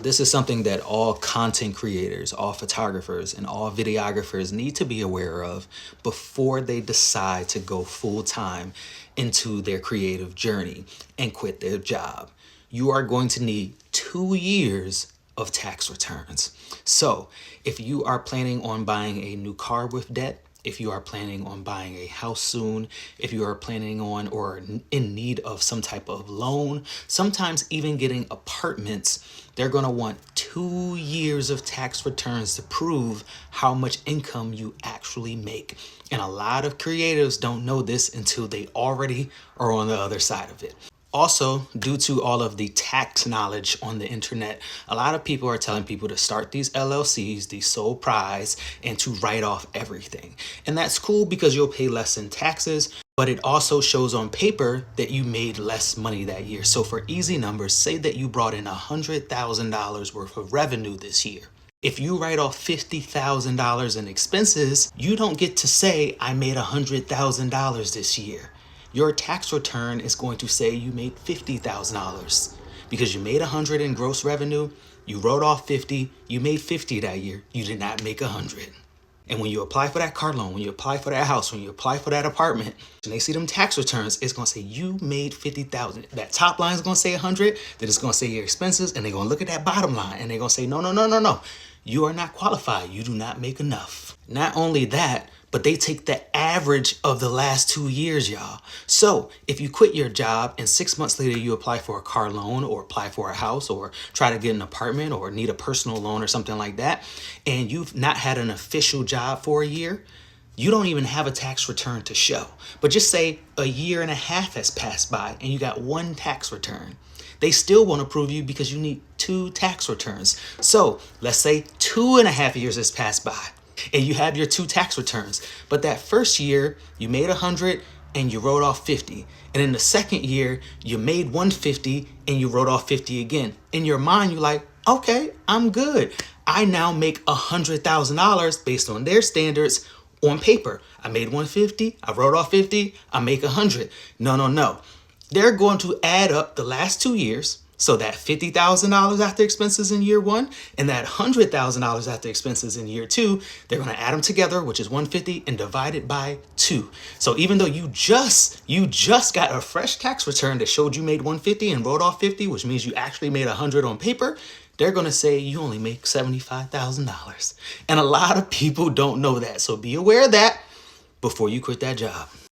This is something that all content creators, all photographers, and all videographers need to be aware of before they decide to go full time into their creative journey and quit their job. You are going to need 2 years of tax returns. So if you are planning on buying a new car with debt, if you are planning on buying a house soon, if you are planning on or in need of some type of loan, sometimes even getting apartments, they're going to want 2 years of tax returns to prove how much income you actually make. And a lot of creatives don't know this until they already are on the other side of it. Also, due to all of the tax knowledge on the internet, a lot of people are telling people to start these LLCs, these sole prise, and to write off everything. And that's cool because you'll pay less in taxes, but it also shows on paper that you made less money that year. So for easy numbers, say that you brought in $100,000 worth of revenue this year. If you write off $50,000 in expenses, you don't get to say, I made $100,000 this year. Your tax return is going to say you made $50,000 because you made 100 in gross revenue, you wrote off 50, you made 50 that year, you did not make 100. And when you apply for that car loan, when you apply for that house, when you apply for that apartment, and they see them tax returns, it's going to say you made 50,000. That top line is going to say 100, then it's going to say your expenses, and they're going to look at that bottom line and they're going to say, no. You are not qualified. You do not make enough. Not only that, but they take the average of the last 2 years, y'all. So if you quit your job and 6 months later you apply for a car loan or apply for a house or try to get an apartment or need a personal loan or something like that, and you've not had an official job for a year, you don't even have a tax return to show. But just say a year and a half has passed by and you got 1 tax return. They still won't approve you because you need 2 tax returns. So let's say 2.5 years has passed by and you have your 2 tax returns. But that first year you made 100 and you wrote off 50. And in the second year you made 150 and you wrote off 50 again. In your mind, you're like, okay, I'm good. I now make $100,000 based on their standards on paper. I made 150, I wrote off 50, I make 100. No. They're going to add up the last 2 years. So that $50,000 after expenses in year 1 and that $100,000 after expenses in year 2, they're going to add them together, which is 150, and divide it by 2. So even though you just got a fresh tax return that showed you made 150 and wrote off 50, which means you actually made 100 on paper, they're going to say you only make $75,000. And a lot of people don't know that. So be aware of that before you quit that job.